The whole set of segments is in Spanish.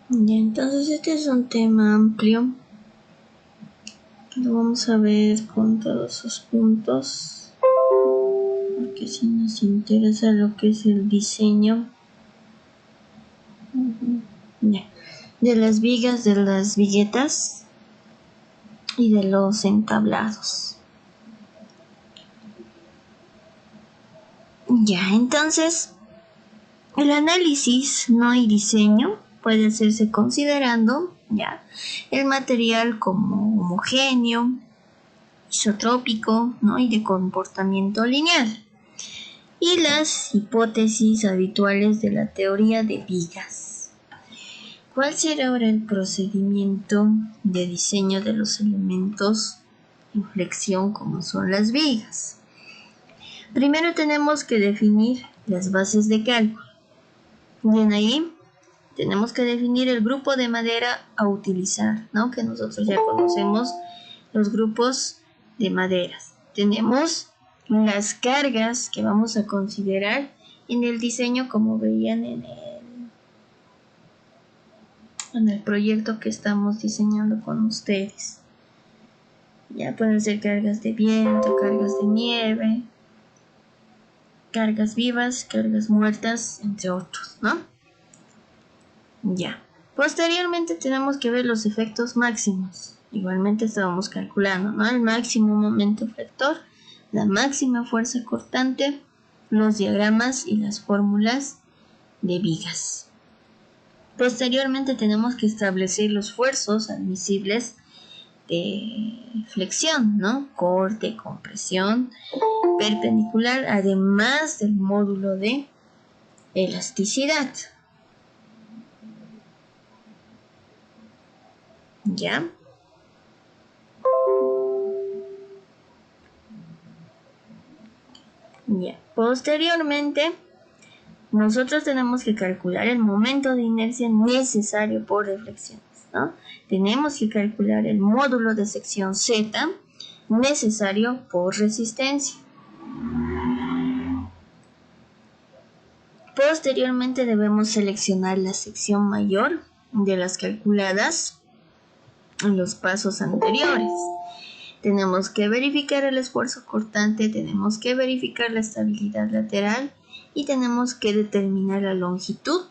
Ya, entonces este es un tema amplio. Lo vamos a ver con todos sus puntos, porque si nos interesa lo que es el diseño ya, de las vigas, de las viguetas y de los entablados. Ya, entonces el análisis no y diseño puede hacerse considerando ya el material como homogéneo, isotrópico, ¿no? y de comportamiento lineal, y las hipótesis habituales de la teoría de vigas. ¿Cuál será ahora el procedimiento de diseño de los elementos en flexión como son las vigas? Primero tenemos que definir las bases de cálculo. Bien, ahí tenemos que definir el grupo de madera a utilizar, ¿no? Que nosotros ya conocemos los grupos de maderas. Tenemos las cargas que vamos a considerar en el diseño, como veían en el proyecto que estamos diseñando con ustedes. Ya pueden ser cargas de viento, cargas de nieve, cargas vivas, cargas muertas, entre otros, ¿no? Ya. Posteriormente tenemos que ver los efectos máximos. Igualmente estábamos calculando, ¿no? El máximo momento efector, la máxima fuerza cortante, los diagramas y las fórmulas de vigas. Posteriormente tenemos que establecer los esfuerzos admisibles de flexión, ¿no? Corte, compresión, perpendicular, además del módulo de elasticidad. ¿Ya? Ya. Posteriormente, nosotros tenemos que calcular el momento de inercia necesario por deflexión, ¿no? Tenemos que calcular el módulo de sección Z necesario por resistencia. Posteriormente debemos seleccionar la sección mayor de las calculadas en los pasos anteriores. Tenemos que verificar el esfuerzo cortante, tenemos que verificar la estabilidad lateral y tenemos que determinar la longitud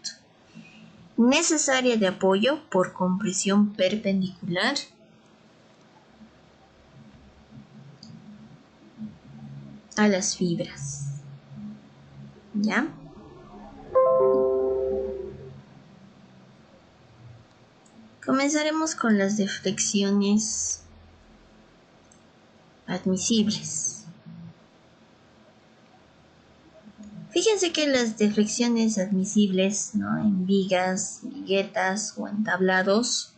necesaria de apoyo por compresión perpendicular a las fibras. ¿Ya? Comenzaremos con las deflexiones admisibles. Fíjense que las deflexiones admisibles, ¿no? en vigas, viguetas o entablados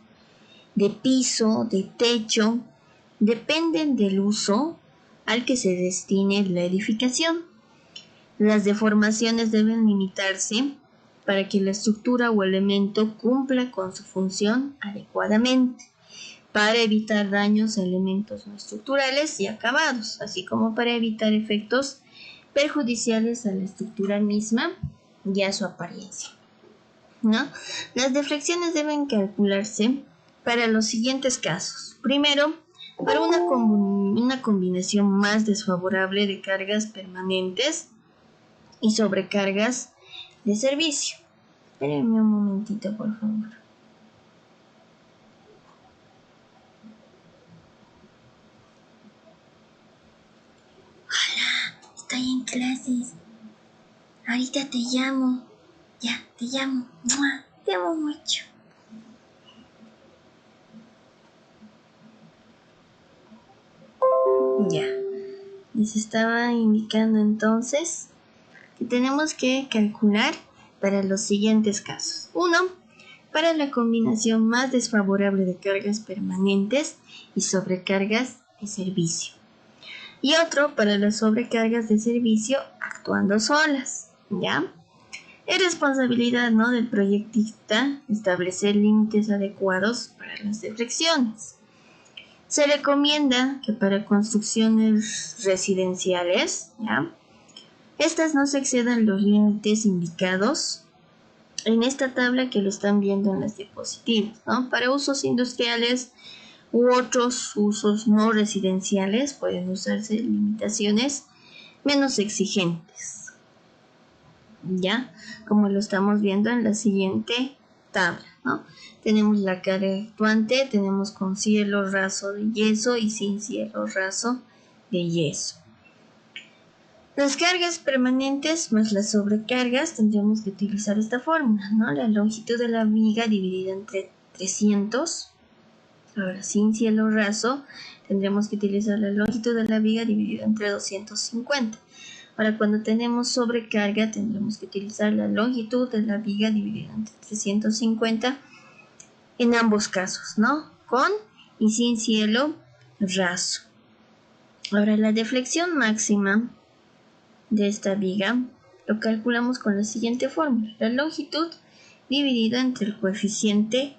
de piso, de techo, dependen del uso al que se destine la edificación. Las deformaciones deben limitarse para que la estructura o elemento cumpla con su función adecuadamente, para evitar daños a elementos no estructurales y acabados, así como para evitar efectos perjudiciales a la estructura misma y a su apariencia, ¿no? Las deflexiones deben calcularse para los siguientes casos. Primero, para una combinación más desfavorable de cargas permanentes y sobrecargas de servicio. Espérenme un momentito, por favor. Hola, estoy en clases. Ahorita te llamo. Ya, te llamo. ¡Mua! Te amo mucho. Ya. Les estaba indicando entonces que tenemos que calcular para los siguientes casos. 1. Para la combinación más desfavorable de cargas permanentes y sobrecargas de servicio. Y otro para las sobrecargas de servicio actuando solas, ¿ya? Es responsabilidad, ¿no? del proyectista establecer límites adecuados para las deflexiones. Se recomienda que para construcciones residenciales, ¿ya? estas no se excedan los límites indicados en esta tabla que lo están viendo en las diapositivas, ¿no? Para usos industriales u otros usos no residenciales pueden usarse limitaciones menos exigentes, ¿ya? Como lo estamos viendo en la siguiente tabla, ¿no? Tenemos la carga actuante, tenemos con cielo raso de yeso y sin cielo raso de yeso. Las cargas permanentes más las sobrecargas tendríamos que utilizar esta fórmula, ¿no? La longitud de la viga dividida entre 300. Ahora, sin cielo raso, tendremos que utilizar la longitud de la viga dividida entre 250. Ahora, cuando tenemos sobrecarga, tendremos que utilizar la longitud de la viga dividida entre 350 en ambos casos, ¿no? Con y sin cielo raso. Ahora, la deflexión máxima de esta viga lo calculamos con la siguiente fórmula: la longitud dividida entre el coeficiente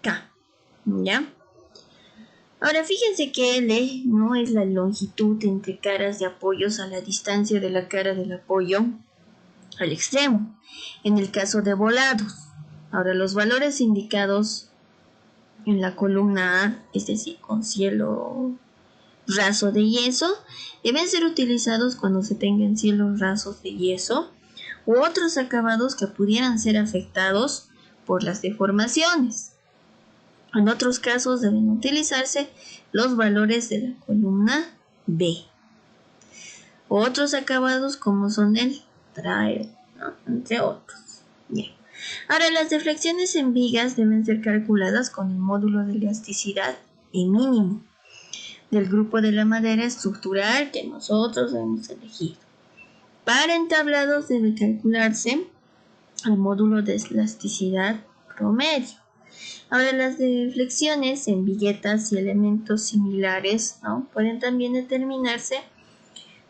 K, ¿ya? Ahora fíjense que L no es la longitud entre caras de apoyos a la distancia de la cara del apoyo al extremo, en el caso de volados. Ahora los valores indicados en la columna A, es decir, con cielo raso de yeso, deben ser utilizados cuando se tengan cielos rasos de yeso u otros acabados que pudieran ser afectados por las deformaciones. En otros casos deben utilizarse los valores de la columna B. Otros acabados como son el trail, ¿no? Entre otros. Bien. Ahora, las deflexiones en vigas deben ser calculadas con el módulo de elasticidad E mínimo del grupo de la madera estructural que nosotros hemos elegido. Para entablados debe calcularse el módulo de elasticidad promedio. Ahora, las deflexiones en viguetas y elementos similares, ¿no?, pueden también determinarse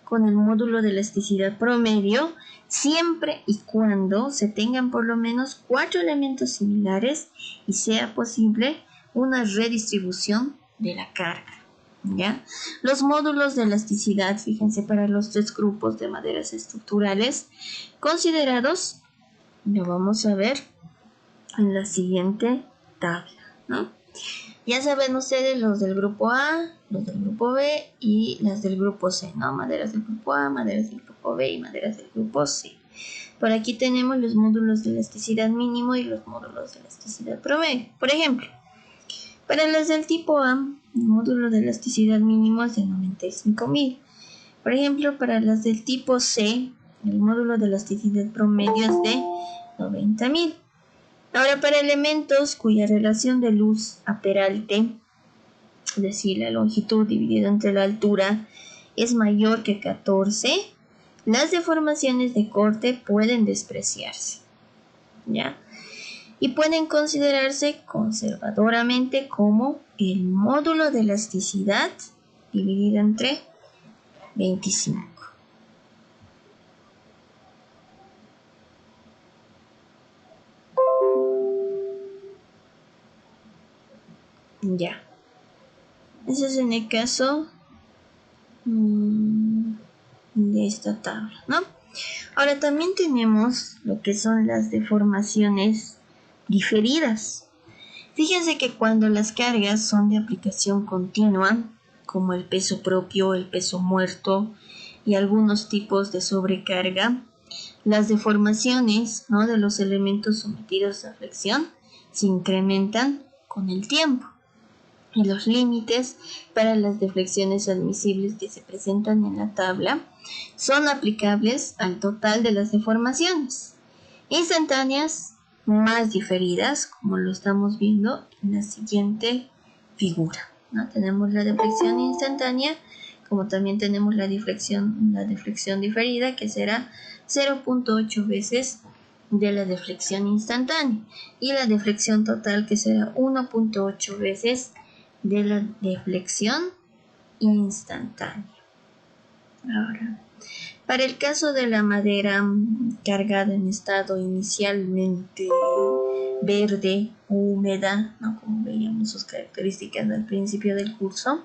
con el módulo de elasticidad promedio, siempre y cuando se tengan por lo menos 4 elementos similares y sea posible una redistribución de la carga, ¿ya? Los módulos de elasticidad, fíjense, para los 3 grupos de maderas estructurales considerados, lo vamos a ver en la siguiente tabla, ¿no? Ya saben ustedes los del grupo A, los del grupo B y las del grupo C, ¿no? Maderas del grupo A, maderas del grupo B y maderas del grupo C. Por aquí tenemos los módulos de elasticidad mínimo y los módulos de elasticidad promedio. Por ejemplo, para las del tipo A, el módulo de elasticidad mínimo es de 95.000. Por ejemplo, para las del tipo C, el módulo de elasticidad promedio es de 90.000. Ahora, para elementos cuya relación de luz a peralte, es decir, la longitud dividida entre la altura, es mayor que 14, las deformaciones de corte pueden despreciarse, ¿ya? Y pueden considerarse conservadoramente como el módulo de elasticidad dividido entre 25. Ya. Eso es en el caso de esta tabla, ¿no? Ahora también tenemos lo que son las deformaciones diferidas. Fíjense que cuando las cargas son de aplicación continua, como el peso propio, el peso muerto y algunos tipos de sobrecarga, las deformaciones, ¿no?, de los elementos sometidos a flexión se incrementan con el tiempo. Y los límites para las deflexiones admisibles que se presentan en la tabla son aplicables al total de las deformaciones instantáneas más diferidas, como lo estamos viendo en la siguiente figura, ¿no? Tenemos la deflexión instantánea, como también tenemos la deflexión diferida, que será 0.8 veces de la deflexión instantánea, y la deflexión total, que será 1.8 veces de la deflexión instantánea. Ahora, para el caso de la madera cargada en estado inicialmente verde, húmeda, ¿no?, como veíamos sus características al principio del curso,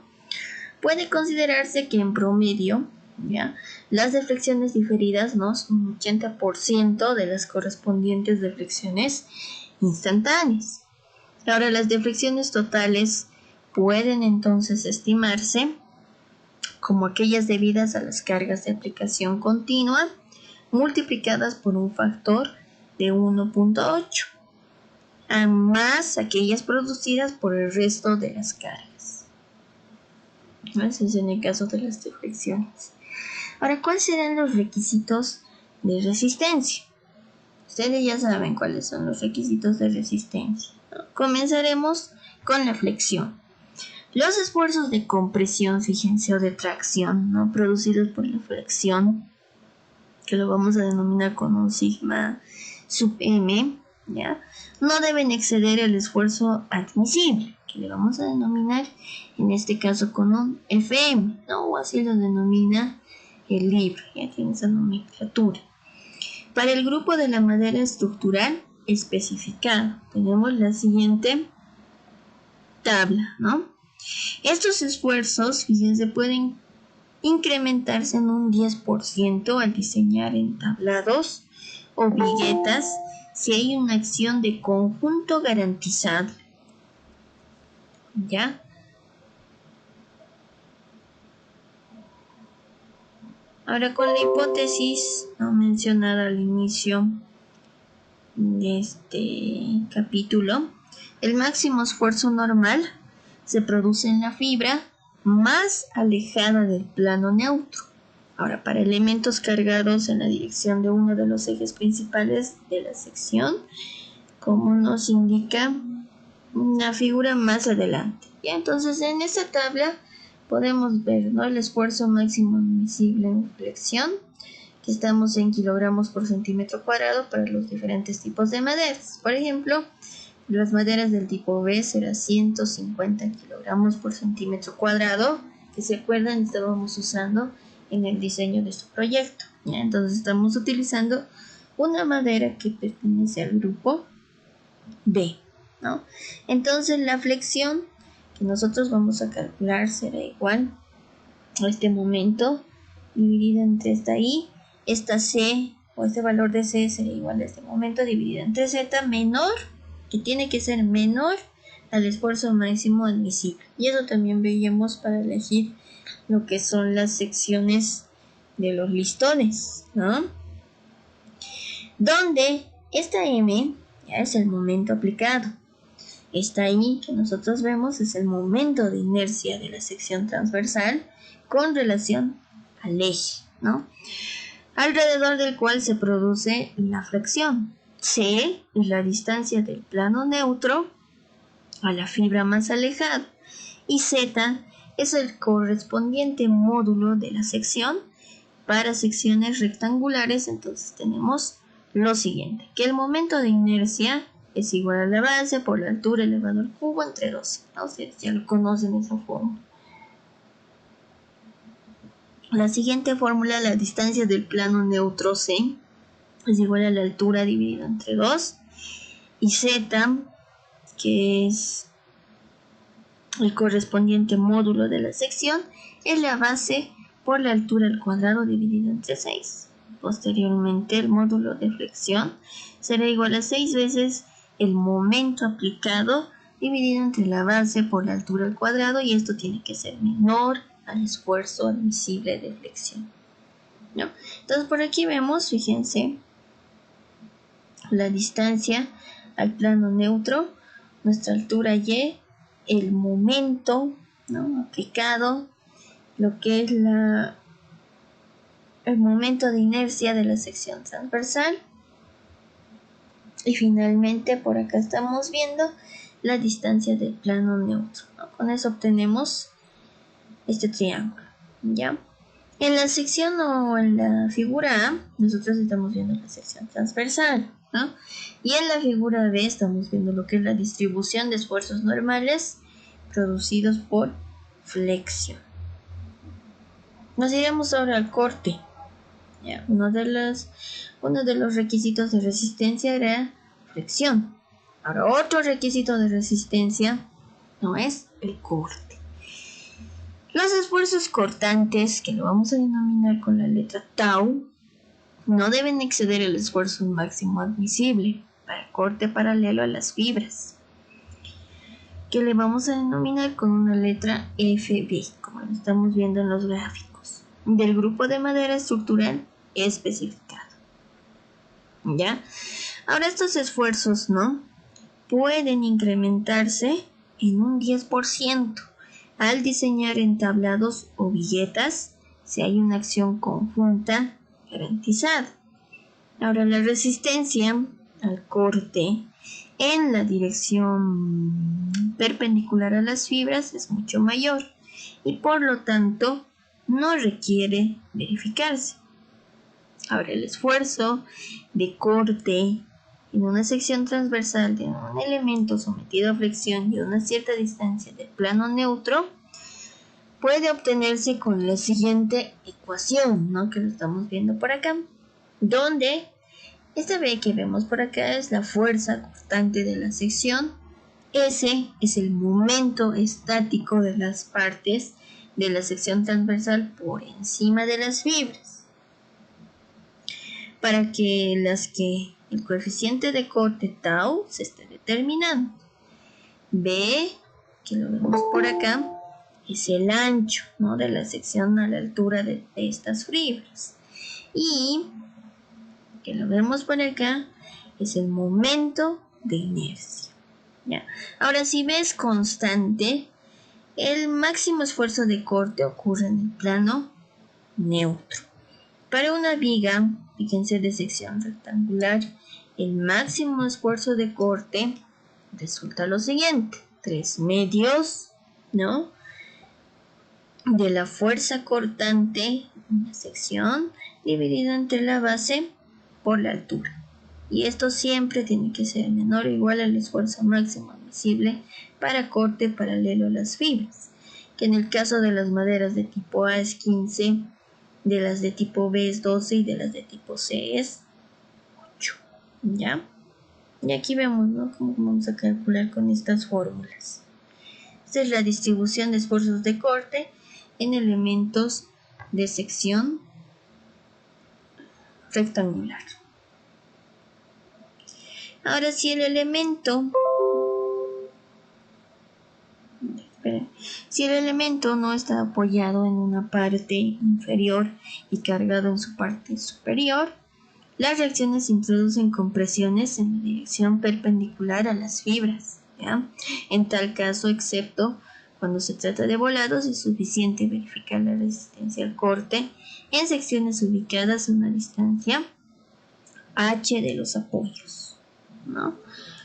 puede considerarse que en promedio ¿ya? Las deflexiones diferidas, ¿no?, son un 80% de las correspondientes deflexiones instantáneas. Ahora, las deflexiones totales pueden entonces estimarse como aquellas debidas a las cargas de aplicación continua multiplicadas por un factor de 1.8, a más aquellas producidas por el resto de las cargas. Eso es en el caso de las deflexiones. Ahora, ¿cuáles serán los requisitos de resistencia? Ustedes ya saben cuáles son los requisitos de resistencia, ¿no? Comenzaremos con la flexión. Los esfuerzos de compresión, fíjense, o de tracción, ¿no?, producidos por la flexión, que lo vamos a denominar con un sigma sub m, ¿ya?, no deben exceder el esfuerzo admisible, que le vamos a denominar en este caso con un Fm, ¿no?, o así lo denomina el libro, ya tiene esa nomenclatura. Para el grupo de la madera estructural especificada, tenemos la siguiente tabla, ¿no? Estos esfuerzos, fíjense, pueden incrementarse en un 10% al diseñar entablados o viguetas si hay una acción de conjunto garantizada, ¿ya? Ahora, con la hipótesis no mencionada al inicio de este capítulo, el máximo esfuerzo normal se produce en la fibra más alejada del plano neutro. Ahora, para elementos cargados en la dirección de uno de los ejes principales de la sección, como nos indica una figura más adelante. Y entonces en esta tabla podemos ver, ¿no?, el esfuerzo máximo admisible en flexión, que estamos en kilogramos por centímetro cuadrado para los diferentes tipos de maderas. Por ejemplo, las maderas del tipo B será 150 kilogramos por centímetro cuadrado, que se acuerdan estábamos usando en el diseño de este proyecto, ¿ya? Entonces estamos utilizando una madera que pertenece al grupo B, ¿no? Entonces la flexión que nosotros vamos a calcular será igual a este momento dividido entre esta I, esta C, o este valor de C será igual a este momento dividido entre Z menor, que tiene que ser menor al esfuerzo máximo admisible. Y eso también veíamos para elegir lo que son las secciones de los listones, ¿no?, donde esta M ya es el momento aplicado. Esta I que nosotros vemos es el momento de inercia de la sección transversal con relación al eje, ¿no?, alrededor del cual se produce la flexión. C es la distancia del plano neutro a la fibra más alejada y Z es el correspondiente módulo de la sección. Para secciones rectangulares, entonces tenemos lo siguiente, que el momento de inercia es igual a la base por la altura elevado al cubo entre 12. Ustedes ya lo conocen esa fórmula. La siguiente fórmula, la distancia del plano neutro C es igual a la altura dividido entre 2 y Z, que es el correspondiente módulo de la sección, es la base por la altura al cuadrado dividido entre 6. Posteriormente, el módulo de flexión será igual a 6 veces el momento aplicado dividido entre la base por la altura al cuadrado, y esto tiene que ser menor al esfuerzo admisible de flexión, ¿no? Entonces por aquí vemos, fíjense, la distancia al plano neutro, nuestra altura Y, el momento, ¿no?, aplicado, lo que es el momento de inercia de la sección transversal, y finalmente por acá estamos viendo la distancia del plano neutro, ¿no? Con eso obtenemos este triángulo, ¿ya? En la sección o en la figura A, nosotros estamos viendo la sección transversal, ¿no? Y en la figura B estamos viendo lo que es la distribución de esfuerzos normales producidos por flexión. Nos iremos ahora al corte. ¿Ya? Uno de los requisitos de resistencia era flexión. Ahora, otro requisito de resistencia no es el corte. Los esfuerzos cortantes, que lo vamos a denominar con la letra tau, no deben exceder el esfuerzo máximo admisible para corte paralelo a las fibras, que le vamos a denominar con una letra FB, como lo estamos viendo en los gráficos, del grupo de madera estructural especificado. ¿Ya? Ahora estos esfuerzos, ¿no?, pueden incrementarse en un 10% al diseñar entablados o viguetas si hay una acción conjunta garantizada. Ahora, la resistencia al corte en la dirección perpendicular a las fibras es mucho mayor y por lo tanto no requiere verificarse. Ahora, el esfuerzo de corte en una sección transversal de un elemento sometido a flexión y a una cierta distancia del plano neutro puede obtenerse con la siguiente ecuación, ¿no?, que lo estamos viendo por acá, donde esta B que vemos por acá es la fuerza cortante de la sección. S es el momento estático de las partes de la sección transversal por encima de las fibras. Para que el coeficiente de corte tau se esté determinando. B, que lo vemos por acá, es el ancho, ¿no?, de la sección a la altura de estas fibras. Y, que lo vemos por acá, es el momento de inercia. ¿Ya? Ahora, si B es constante, el máximo esfuerzo de corte ocurre en el plano neutro. Para una viga, fíjense, de sección rectangular, el máximo esfuerzo de corte resulta lo siguiente: 3/2, ¿no?, de la fuerza cortante en la sección dividida entre la base por la altura. Y esto siempre tiene que ser menor o igual al esfuerzo máximo admisible para corte paralelo a las fibras, que en el caso de las maderas de tipo A es 15, de las de tipo B es 12 y de las de tipo C es 8. ¿Ya? Y aquí vemos, ¿no?, cómo vamos a calcular con estas fórmulas. Esta es la distribución de esfuerzos de corte en elementos de sección rectangular. Ahora, si el elemento no está apoyado en una parte inferior y cargado en su parte superior, las reacciones introducen compresiones en la dirección perpendicular a las fibras, ¿ya? En tal caso, excepto cuando se trata de volados, es suficiente verificar la resistencia al corte en secciones ubicadas a una distancia h de los apoyos, ¿no?,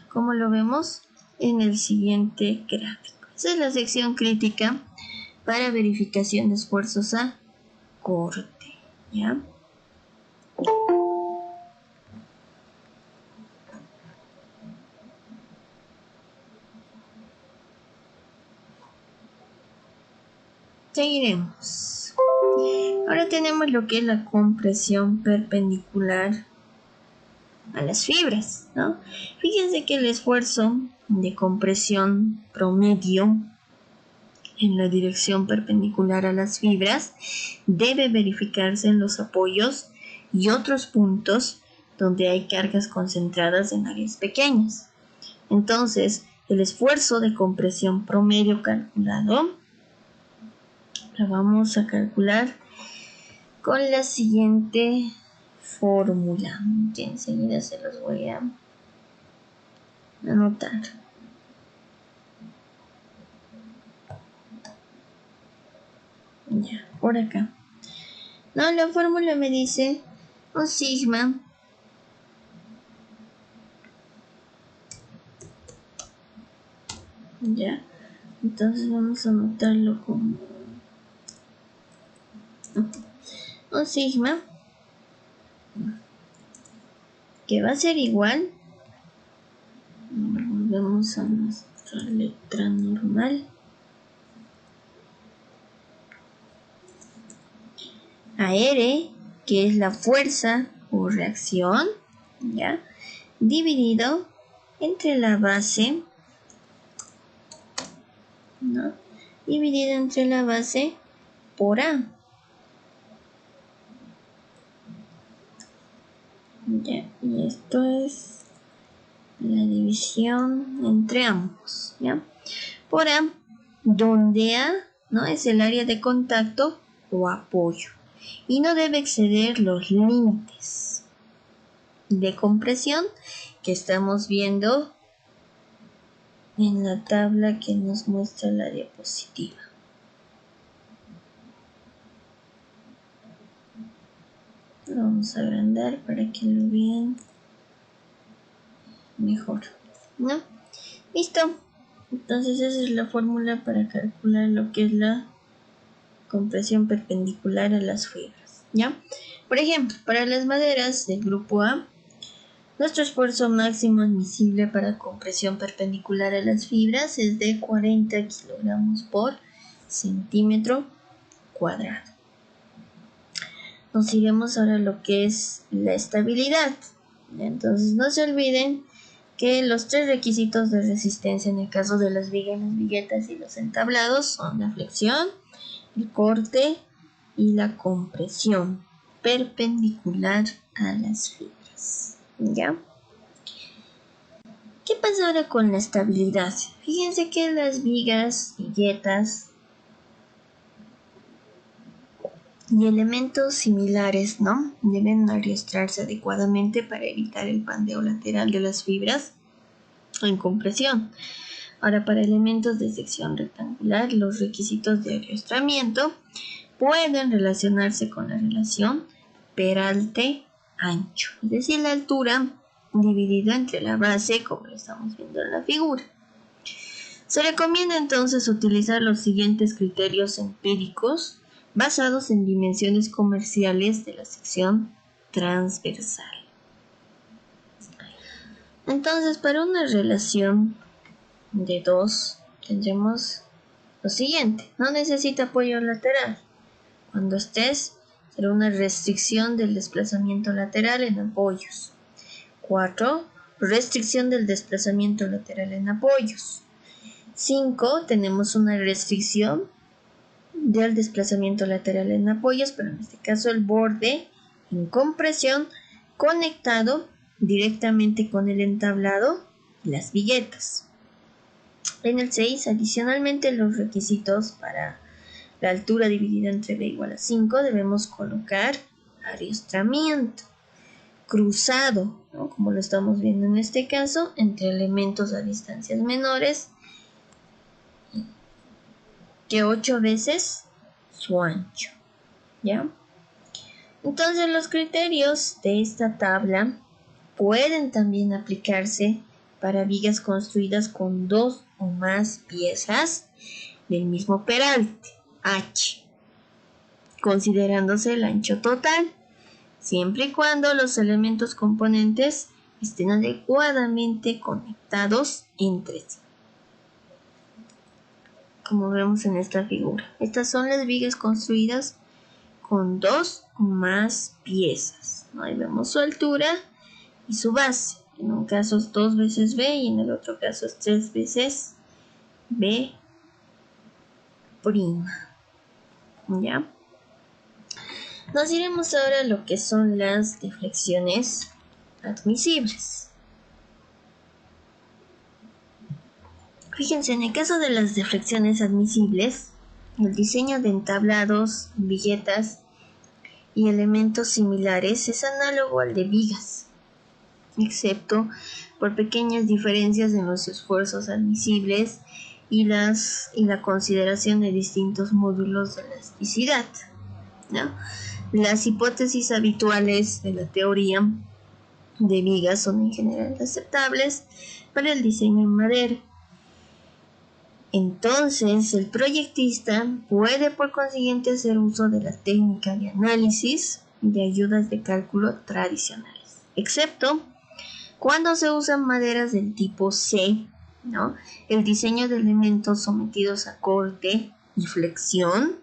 como lo vemos en el siguiente gráfico. Esa es la sección crítica para verificación de esfuerzos a corte, ¿ya? Seguiremos. Ahora tenemos lo que es la compresión perpendicular a las fibras, ¿no? Fíjense que el esfuerzo de compresión promedio en la dirección perpendicular a las fibras debe verificarse en los apoyos y otros puntos donde hay cargas concentradas en áreas pequeñas. Entonces, el esfuerzo de compresión promedio calculado lo vamos a calcular con la siguiente fórmula, que enseguida se los voy a anotar. Ya, por acá. No, la fórmula me dice un sigma ya, entonces vamos a anotarlo como un sigma que va a ser igual, volvemos a nuestra letra normal, a R, que es la fuerza o reacción, ¿ya?, dividido entre la base, ¿no?, dividida entre la base por A. Ya, y esto es la división entre ambos, ¿ya? Por A, donde A, ¿no?, es el área de contacto o apoyo y no debe exceder los límites de compresión que estamos viendo en la tabla que nos muestra la diapositiva. Lo vamos a agrandar para que lo vean mejor, ¿no? Listo. Entonces esa es la fórmula para calcular lo que es la compresión perpendicular a las fibras, ¿ya? Por ejemplo, para las maderas del grupo A, nuestro esfuerzo máximo admisible para compresión perpendicular a las fibras es de 40 kilogramos por centímetro cuadrado. Nos iremos ahora a lo que es la estabilidad. Entonces no se olviden que los tres requisitos de resistencia en el caso de las vigas, las viguetas y los entablados son la flexión, el corte y la compresión perpendicular a las fibras, ¿ya? ¿Qué pasa ahora con la estabilidad? Fíjense que las vigas, viguetas y elementos similares, ¿no?, deben arrastrarse adecuadamente para evitar el pandeo lateral de las fibras en compresión. Ahora, para elementos de sección rectangular, los requisitos de arrastramiento pueden relacionarse con la relación peralte-ancho, es decir, la altura dividida entre la base, como lo estamos viendo en la figura. Se recomienda entonces utilizar los siguientes criterios empíricos basados en dimensiones comerciales de la sección transversal. Entonces, para una relación de 2 tendremos lo siguiente: no necesita apoyo lateral. Cuando estés, será una restricción del desplazamiento lateral en apoyos. 4. Restricción del desplazamiento lateral en apoyos. 5. Tenemos una restricción del desplazamiento lateral en apoyos, pero en este caso el borde en compresión conectado directamente con el entablado y las viguetas. En el 6, adicionalmente, los requisitos para la altura dividida entre B igual a 5, debemos colocar arrastramiento cruzado, ¿no?, como lo estamos viendo en este caso, entre elementos a distancias menores que 8 veces su ancho, ¿ya? Entonces los criterios de esta tabla pueden también aplicarse para vigas construidas con 2 o más piezas del mismo peralte, H, considerándose el ancho total, siempre y cuando los elementos componentes estén adecuadamente conectados entre sí, como vemos en esta figura. Estas son las vigas construidas con 2 o más piezas, ¿no? Ahí vemos su altura y su base. En un caso es 2 veces B y en el otro caso es 3 veces B', ¿ya? Nos iremos ahora a lo que son las deflexiones admisibles. Fíjense, en el caso de las deflexiones admisibles, el diseño de entablados, viguetas y elementos similares es análogo al de vigas, excepto por pequeñas diferencias en los esfuerzos admisibles y la consideración de distintos módulos de elasticidad, ¿no? Las hipótesis habituales de la teoría de vigas son en general aceptables para el diseño en madera. Entonces, el proyectista puede por consiguiente hacer uso de la técnica de análisis y de ayudas de cálculo tradicionales, excepto cuando se usan maderas del tipo C, ¿no? El diseño de elementos sometidos a corte y flexión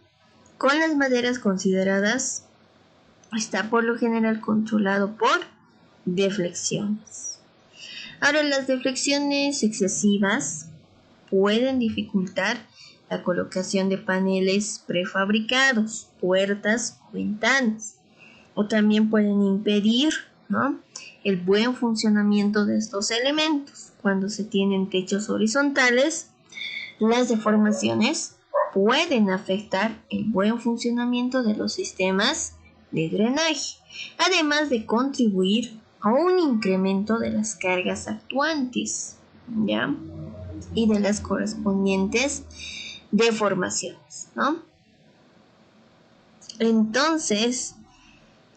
con las maderas consideradas está por lo general controlado por deflexiones. Ahora, las deflexiones excesivas pueden dificultar la colocación de paneles prefabricados, puertas o ventanas, o también pueden impedir, ¿no?, el buen funcionamiento de estos elementos. Cuando se tienen techos horizontales, las deformaciones pueden afectar el buen funcionamiento de los sistemas de drenaje, además de contribuir a un incremento de las cargas actuantes, ¿ya?, y de las correspondientes deformaciones, ¿no? Entonces,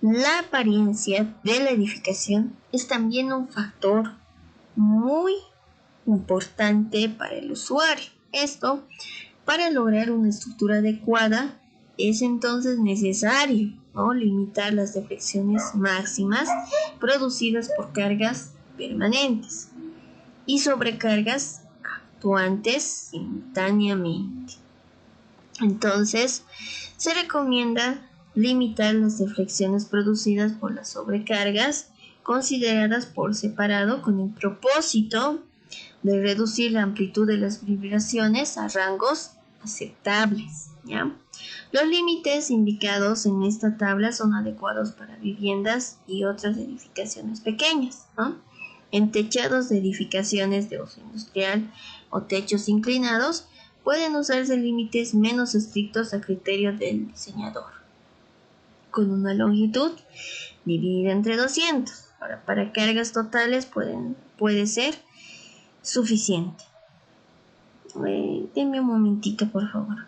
la apariencia de la edificación es también un factor muy importante para el usuario. Esto, para lograr una estructura adecuada, es entonces necesario, ¿no?, limitar las deflexiones máximas producidas por cargas permanentes y sobrecargas actuantes simultáneamente. Entonces, se recomienda limitar las deflexiones producidas por las sobrecargas, consideradas por separado, con el propósito de reducir la amplitud de las vibraciones a rangos aceptables, ¿ya? Los límites indicados en esta tabla son adecuados para viviendas y otras edificaciones pequeñas, ¿no? En techados de edificaciones de uso industrial o techos inclinados pueden usarse límites menos estrictos a criterio del diseñador, con una longitud dividida entre 200. Para cargas totales puede ser suficiente. Denme un momentito, por favor.